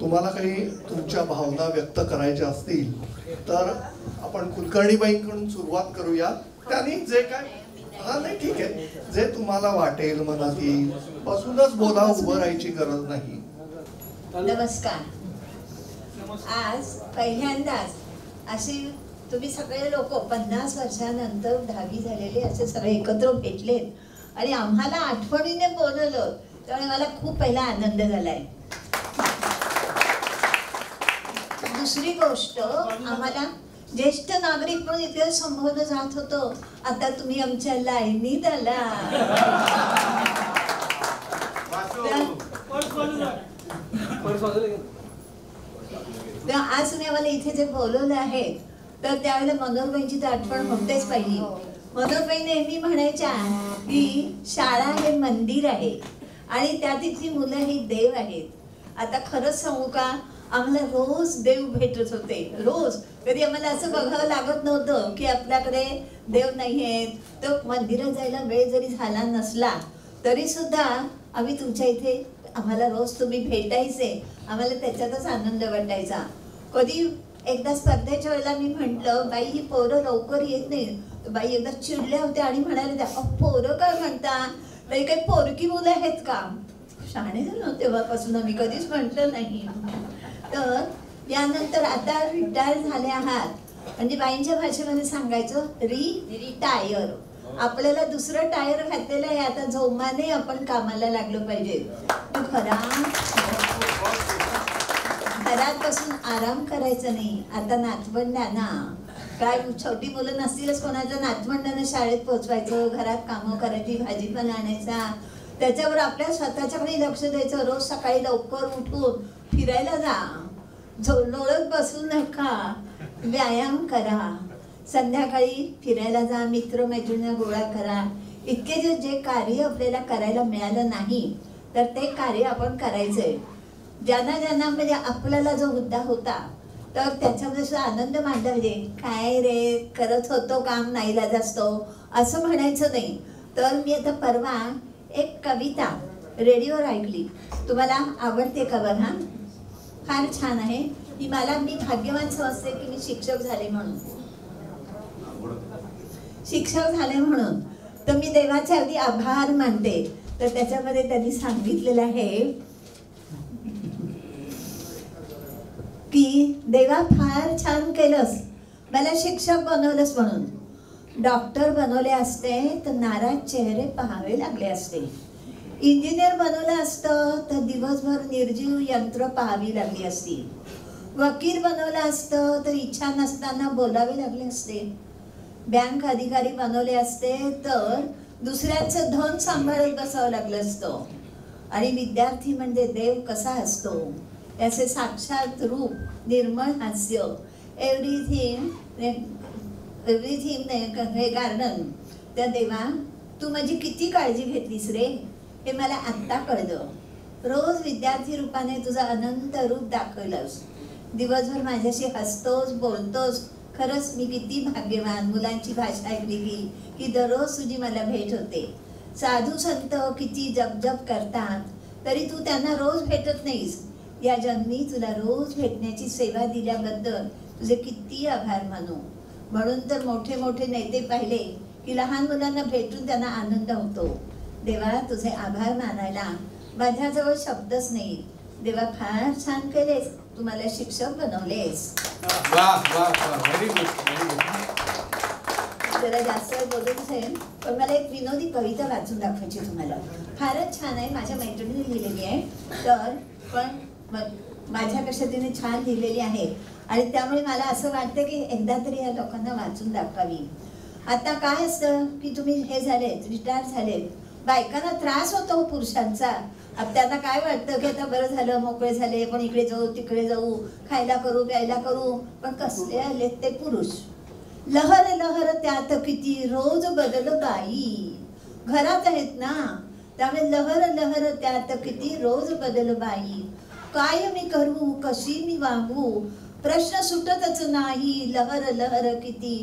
तुम्हाला काही तुमच्या भावना व्यक्त करायच्या असतील तर आपण कुलकर्णीबाईंकडून सुरुवात करूया. त्यांनी जे काय नाही ठीक आहे, जे तुम्हाला वाटेल मनात येईल बसूनच बोला, उभं राहायची गरज नाही. नमस्कार. आज पहिल्यांदाच असे तुम्ही सगळे लोक 50 वर्षानंतर 10वी झालेले असे सगळे एकत्र भेटलेत आणि आम्हाला आठवणीने बोलवलं, त्यामुळे मला खूप पहिला आनंद झालाय. दुसरी गोष्ट, आम्हाला ज्येष्ठ नागरिक म्हणून इथे संबोधलं जात होतं, आता तुम्ही आमच्या लाईनीत आला. आज तुम्ही आम्हाला इथे जे बोलवलं आहे तर त्यावेळेला मनोहरबाईंची तर आठवण होतेच पहिली. मनोहरबाई नेहमी म्हणायच्या की शाळा हे मंदिर आहे आणि त्या तिथली मुलं ही देव आहेत. आता खरंच सांगू का, आम्हाला रोज देव भेटत होते, रोज. कधी आम्हाला असं बघावं लागत नव्हतं की आपल्याकडे देव नाही आहेत. तर मंदिरात जायला वेळ जरी झाला नसला तरी सुद्धा आम्ही तुमच्या इथे, आम्हाला रोज तुम्ही भेटायचे, आम्हाला त्याच्यातच आनंद वाटायचा. कधी एकदा स्पर्धेच्या वेळेला मी म्हटलं, बाई ही पोरं लवकर येत नाही. बाई एकदा चिडल्या होत्या आणि म्हणाले, पोरं काय म्हणता, तरी काही पोरकी मुलं आहेत का? शाणे झालो तेव्हापासून आम्ही कधीच म्हटलं नाही. तर यानंतर आता रिटायर झाले आहात, म्हणजे बाईंच्या भाषेमध्ये सांगायचं रिटायर. आपल्याला दुसरं टायर घातलेलं आहे, आता जोमाने आपण कामाला लागलो पाहिजे. घरात बसून आराम करायचा नाही. आता नातवंडांना काय, छोटी मुलं नसतीलच कोणाच्या, नातवंडांना शाळेत पोहोचवायचं, घरात कामं करायची, भाजीपाला आणायचा, त्याच्यावर आपल्या स्वतःच्याकडे लक्ष द्यायचं. रोज सकाळी लवकर उठून फिरायला जा, लोळत बसू नका, व्यायाम करा, संध्याकाळी फिरायला जा, मित्रमैत्रिणी गोळा करा. इतके जे कार्य आपल्याला करायला मिळालं नाही तर ते कार्य आपण करायचंय. ज्यांना ज्यांना म्हणजे आपल्याला जो मुद्दा होता तर त्याच्यामध्ये सुद्धा आनंद मांडला पाहिजे. काय रे करत होतो काम, नाईलाज असतो असं म्हणायचं नाही. तर मी आता परवा एक कविता रेडिओवर ऐकली, तुम्हाला आवडते का बघा, फार छान आहे. मी भाग्यवान समजते की मी शिक्षक झाले म्हणून. तर मी देवाचे अगदी आभार मानते. तर त्याच्यामध्ये त्यांनी सांगितलेलं आहे की देवा फार छान केलंस, मला शिक्षक बनवलंस म्हणून. डॉक्टर बनवले असते तर नाराज चेहरे पाहावे लागले असते. इंजिनियर बनवलं असतं तर दिवसभर निर्जीव यंत्र पाहावी लागली असती. वकील बनवलं असतं तर इच्छा नसताना बोलावे लागले असते. बँक अधिकारी बनवले असते तर दुसऱ्यांचं धन सांभाळत बसावं लागलं असतं. आणि विद्यार्थी म्हणजे देव कसा असतो याचे साक्षात रूप, निर्मळ हास्य, एव्हरीथिंग हे गार्डन. त्या देवा तू माझी किती काळजी घेतलीस रे, हे मला आत्ता कळलं. रोज विद्यार्थी रूपाने तुझं अनंत रूप दाखवलंस. दिवसभर माझ्याशी हसतोस, बोलतोस. खरंच मी किती भाग्यवान. मुलांची भाषा ऐकली की दररोज तुझी मला भेट होते. साधू संत किती जपजप करतात तरी तू त्यांना रोज भेटत नाहीस. या जन्मी तुला रोज भेटण्याची सेवा दिल्याबद्दल तुझे किती आभार मानू. म्हणून तर मोठे मोठे नेते पाहिले की लहान मुलांना भेटून त्यांना आनंद होतो. देवा तुझे आभार मानायला माझ्याजवळ शब्दच नाही. देवा फार छान केलेस, तू मला शिक्षक बनवलेस. जरा जास्त बोलत असेल पण मला एक विनोदी कविता वाचून दाखवायची तुम्हाला. फारच छान आहे, माझ्या मैत्रिणीने लिहिलेली आहे. तर पण माझ्यापेक्षा तिने छान लिहिलेली आहे आणि त्यामुळे मला असं वाटतं की एकदा तरी या लोकांना वाचून दाखवावी. आता काय असतं की तुम्ही हे झालेत, रिटायर झालेत, बायकांना त्रास होतो पुरुषांचा. अब त्यांना काय वाटतं की आता बरं झालं, मोकळे झाले, पण इकडे जाऊ तिकडे जाऊ, खायला करू प्यायला करू. पण कसले आलेत ते पुरुष. लहर लहर त्यात किती रोज बदल बाई. घरात आहेत ना, त्यामुळे लहर लहर त्यात किती रोज बदल बाई. काय मी करू, कशी मी वागू, प्रश्न सुटतच नाही. लहर लहर किती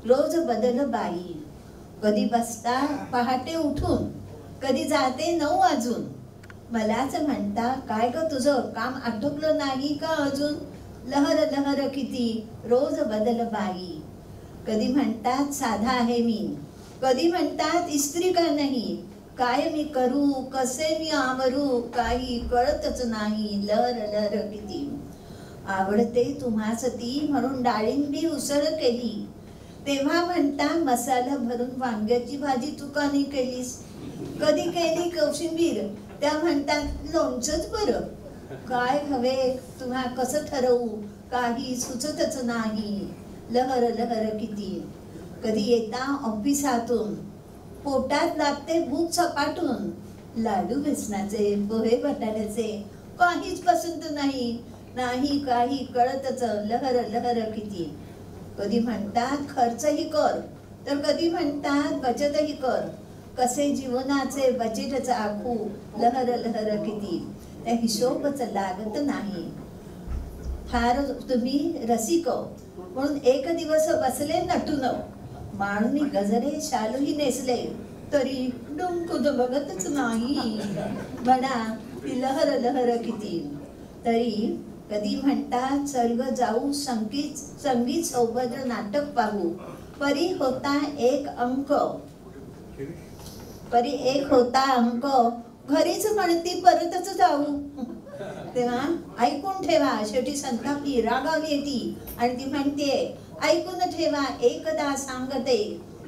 रोज बदल बाई. कधी बसता पहाटे उठून, कधी जाते 9 वाजून. मलाच म्हणता, काय ग तुझं काम आटोपलं नाही का अजून? लहर लहर किती रोज बदल बाई. कधी म्हणतात साधा आहे मी, कधी म्हणतात इस्त्री का नाही. काय मी करू, कसे मी आवरू, काही कळतच नाही. लहर लहर किती आवडते तुम्हास ती, म्हणून डाळिंबी उसळ केली. तेव्हा म्हणता मसाला भरून वांग्याची भाजी तू का नाही केलीस. कधी केली कोशिंबीर, त्या म्हणतात लोणचंच बरं. काय हवे तुम्हा कसं ठरवू, काही सुचतच नाही. लहर लहर किती. कधी येता ऑफिसातून, पोटात लागते भूक सपाटून. लाडू बेसनाचे, पोहे बटाट्याचे काहीच पसंत नाही. नाही काही कळतच. लहर लहर किती. कधी म्हणतात खर्चही कर, तर कधी म्हणतात बचतही कर. कसे जीवनाचे बजेटच आखू. लहर लहर किती. त्या हिशोबच लागत नाही. फार तुम्ही रसिक म्हणून एक दिवस बसले नटून. माळुनी गजरे शालूही नेसले, तरी डुंकुद बघतच नाही. म्हणा ती लहर लहर किती. तरी कधी म्हणतात चल ग जाऊ संगीत सौभद्र नाटक पाहू. परी होता एक अंक, घरीच म्हणती परतच जाऊ. तेव्हा ऐकून ठेवा, शेवटी संतापली रागावली ती आणि ती म्हणते ऐकून ठेवा एकदा सांगते,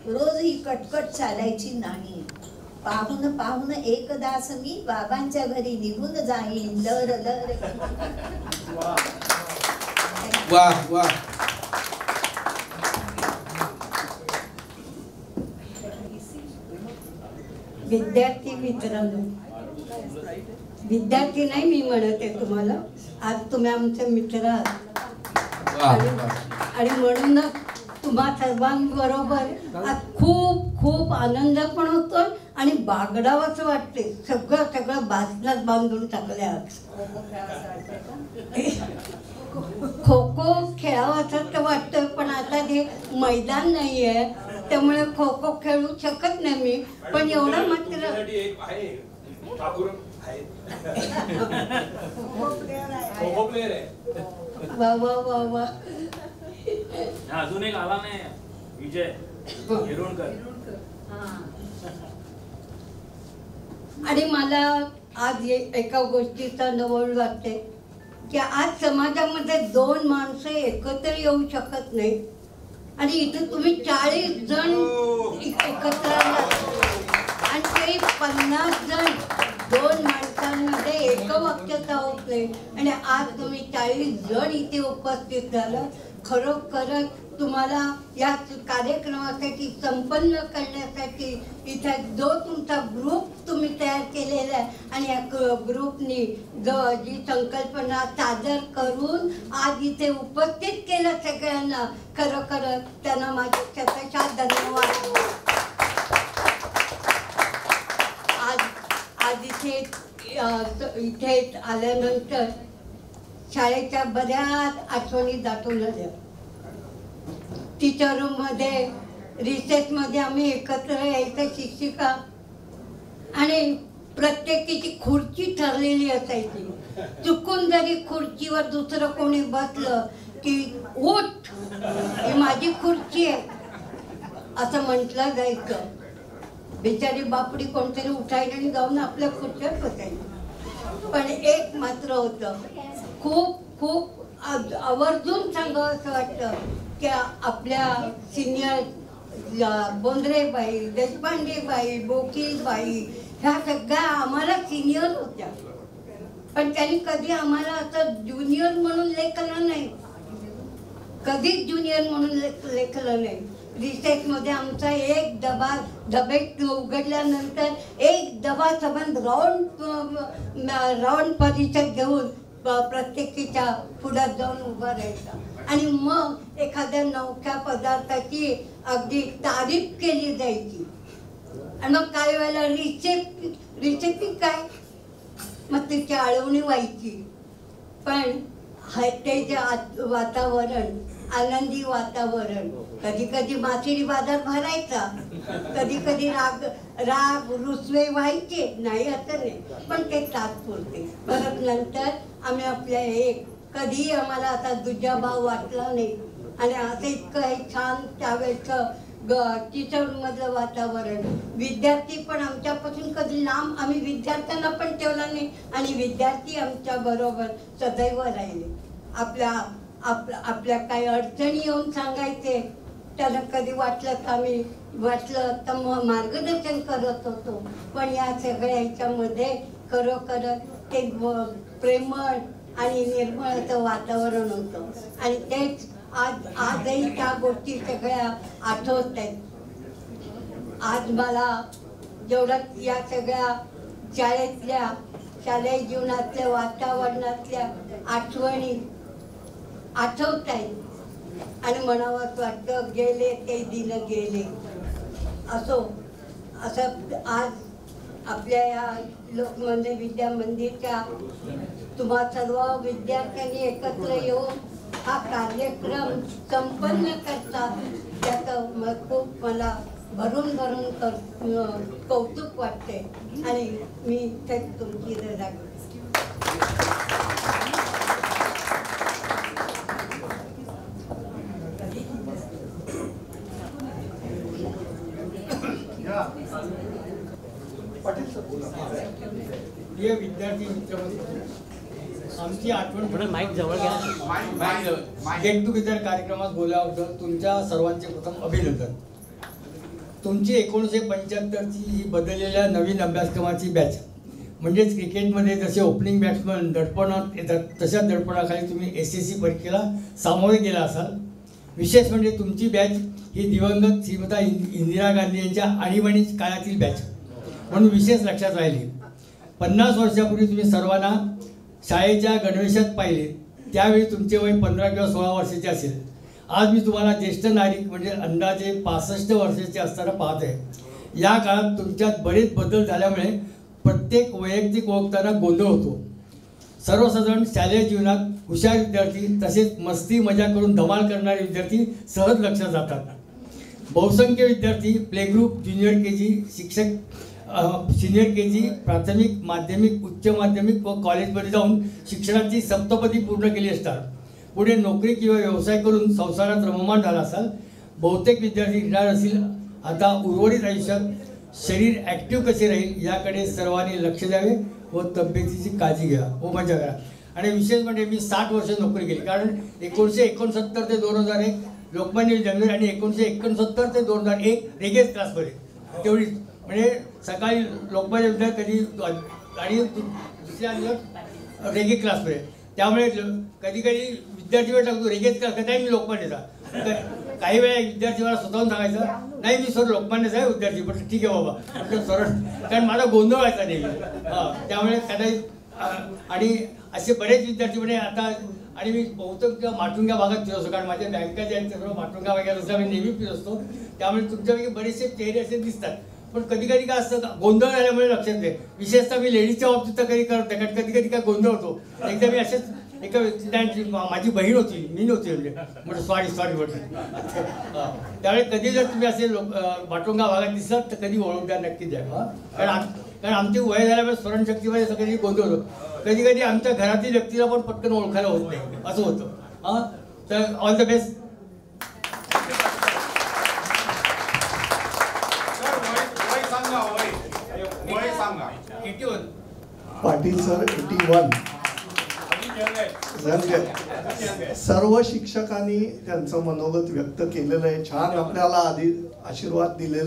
रोज ही कटकट चालायची नाही. पाहून पाहून एकदास मी बाबांच्या घरी निघून जाईन. लहर लहर. वाह वाह. विद्यार्थी मित्रांनो, विद्यार्थी नाही मी म्हणते तुम्हाला, आज तुम्ही आमचे मित्र आहात आणि म्हणूनच तुम्हा सर्वांबरोबर आज खूप खूप आनंद पण होतोय आणि बागडावंच वाटते. सगळं बाजलाच बांधून टाकले. आज खो खो खेळावंच वाटतं, पण आता ते मैदान नाही आहे, त्यामुळे खो खो खेळू शकत नाही मी. पण एवढं मात्र वा वा वा वा. अजून एक आला नाही विजय हिरोणकर. आणि मला आज एका गोष्टीचा नवल वाटते की आज समाजामध्ये दोन माणसं एकत्र येऊ शकत नाही आणि इथे तुम्ही 40 जण एकत्र आणि ते 50 जण दोन माणसांमध्ये एकवाक्यता होत नाही आणि आज तुम्ही 40 जण इथे उपस्थित झालं. खरोखरच तुम्हाला या कार्यक्रमासाठी संपन्न करण्यासाठी इथे जो तुमचा ग्रुप तुम्ही तयार केलेला आहे आणि या ग्रुपनी जी संकल्पना सादर करून आज इथे उपस्थित केलं सगळ्यांना, खरोखरच त्यांना माझे शतशः धन्यवाद. आज इथे आल्यानंतर शाळेच्या बऱ्याच आठवणी दाटून आल्या. टीचर रूममध्ये रिसेसमध्ये आम्ही एकत्र यायचं शिक्षिका आणि प्रत्येकीची खुर्ची ठरलेली असायची. चुकून जरी खुर्चीवर दुसरं कोणी बसलं की उठ, ही माझी खुर्ची आहे असं म्हटलं जायचं. बिचारी बापडी कोणतरी उठायला आणि जाऊन आपल्या खुर्चीवर बसायची. पण एक मात्र होतं, खूप खूप आवर्जून सांगावं असं वाटतं की आपल्या सिनियर बोंद्रेबाई, देशपांडेबाई, बोकीबाई ह्या सगळ्या आम्हाला सिनियर होत्या, पण त्यांनी कधी आम्हाला असं ज्युनियर म्हणून लेखलं नाही, कधीच ज्युनियर म्हणून लेखलं नाही. रिसेसमध्ये आमचा एक डबे उघडल्यानंतर एक डबा संबंध राऊंड परिषद घेऊन प्रत्येकीच्या पुढे जाऊन उभा राहायचा आणि मग एखाद्या नवख्या पदार्थाची अगदी तारीफ केली जायची. आणि मग काही वेळेला रेसिपी काय, मग त्याची आळवणी व्हायची. पण ते जे वातावरण, आनंदी वातावरण, कधी कधी मासळी बाजार भरायचा, कधी कधी राग रुसवे व्हायचे, नाही असं नाही, पण ते तात्पुरते. परत नंतर आम्ही आपल्या एक कधी आम्हाला आता दुजाभाव वाटला नाही. आणि असं इतकं हे छान त्यावेळेचं टीचरमधलं वातावरण, विद्यार्थी पण आमच्यापासून कधी लांब, आम्ही विद्यार्थ्यांना पण ठेवला नाही आणि विद्यार्थी आमच्या बरोबर सदैव राहिले. आपल्या काही अडचणी येऊन सांगायचे, त्याला कधी वाटलं तर मार्गदर्शन करत होतो. पण या सगळ्या ह्याच्यामध्ये खरोखर ते प्रेमळ आणि निर्मळ असं वातावरण होतं. आणि तेच आजही त्या गोष्टी सगळ्या आठवत आहेत. आज मला जेवढं या सगळ्या शालेय जीवनातल्या वातावरणातल्या आठवणी आठवत आहेत आणि मनावर वाटतं गेले ते दिन गेले. असं आज आपल्या या लोकमान्य विद्या मंदिरच्या तुम्हा सर्व विद्यार्थ्यांनी एकत्र येऊन हा कार्यक्रम संपन्न करतात, त्याचं खूप मला भरून कौतुक वाटते आणि मी तेच तुमची रजा करते. प्रिय विद्यार्थी मित्रमंडळी, आमची आठवण माईक जवळ घ्या. गेट टुगेदर कार्यक्रमात बोलावं तुमच्या सर्वांचे प्रथम अभिनंदन. तुमची 1975ची ही बदललेल्या नवीन अभ्यासक्रमाची बॅच, म्हणजेच क्रिकेटमध्ये जसे ओपनिंग बॅट्समन दडपणात येतात तशा दडपणाखाली तुम्ही SSC परीक्षेला सामोरे गेला असाल. विशेष म्हणजे तुमची बॅच ही दिवंगत श्रीमती इंदिरा गांधी यांच्या आणीबाणी काळातील बॅच म्हणून विशेष लक्षात राहिली. 50 वर्षापूर्वी तुम्ही सर्वांना शाळेच्या गणवेशात पाहिले, त्यावेळी तुमचे वय 15 किंवा 16 वर्षाचे असेल. आज मी तुम्हाला ज्येष्ठ नागरिक म्हणजे अंदाजे 65 वर्षाचे असताना पाहत आहे. या काळात तुमच्यात बरेच बदल झाल्यामुळे प्रत्येक वैयक्तिक ओळखताना गोंधळ होतो. सर्वसाधारण शालेय जीवनात हुशार विद्यार्थी तसेच मस्ती मजा करून धमाल करणारे विद्यार्थी सहज लक्षात जातात. बहुसंख्य विद्यार्थी प्ले ग्रुप, ज्युनियर KG, शिक्षक सिनियर KG, प्राथमिक, माध्यमिक, उच्च माध्यमिक व कॉलेजमध्ये जाऊन शिक्षणाची सप्तपदी पूर्ण केली असतात. पुढे नोकरी किंवा व्यवसाय करून संसारात रममाण झाला असाल. बहुतेक विद्यार्थी रिटायर असतील. आता उर्वरित आयुष्यात शरीर ॲक्टिव्ह कसे राहील याकडे सर्वांनी लक्ष द्यावे व तब्येतीची काळजी घ्या व मजा करा. आणि विशेष म्हणजे मी 60 वर्ष नोकरी केली, कारण 1969 ते 2001 लोकमान्य विद्यालय आणि 1969 ते 2001 रेगेस क्लासमध्ये, तेवढीच. म्हणजे सकाळी लोकमान्य विद्यालय कधी आणि दुसऱ्या दिवस रेगे क्लासमध्ये, त्यामुळे कधी कधी विद्यार्थी वेळ टाकतो रेगेच क्लास नाही मी लोकमान्यचा. काही वेळा विद्यार्थी मला स्वतःहून सांगायचं नाही मी सर लोकमान्यच आहे विद्यार्थी, पण ठीक आहे बाबा म्हटलं सरळ, कारण माझा गोंधळ व्हायचा नेहमी. त्यामुळे कदाचित आणि असे बरेच विद्यार्थी म्हणजे आता आणि मी बहुतेक माटुंगा भागात फिरत असतो, कारण माझ्या बँका ज्या आहेत सर्व माटुंगा वगैरे असं मी नेहमी फिरत असतो. त्यामुळे तुमच्यापैकी बरेचसे चेहरे असे दिसतात. पण कधी कधी काय असतं गोंधळ झाल्यामुळे लक्षात नाही. विशेषतः मी लेडीजच्या बाबतीत तर कधी करत नाही, कारण कधी कधी काय गोंधळ होतो. एकदा मी असेच एका व्यक्ती माझी बहीण होती, मी नव्हती म्हणजे सॉरी म्हटलं. त्यावेळी कधी जर तुम्ही असे माटुंगा भागात दिसलात तर कधी ओळख द्या, नक्की द्या. कारण आमची वय झाल्यामुळे स्मरणशक्तीमध्ये सगळी गोंधळ होतो. कधी कधी आमच्या घरातील व्यक्तीला पण पटकन ओळखायला होत नाही, असं होतं. तर all the best. Patil sir 81. सर्व शिक्षकांनी त्यांचं मनोगत व्यक्त केलेलं आहे. छान आपल्याला आधी आशीर्वाद दिलेले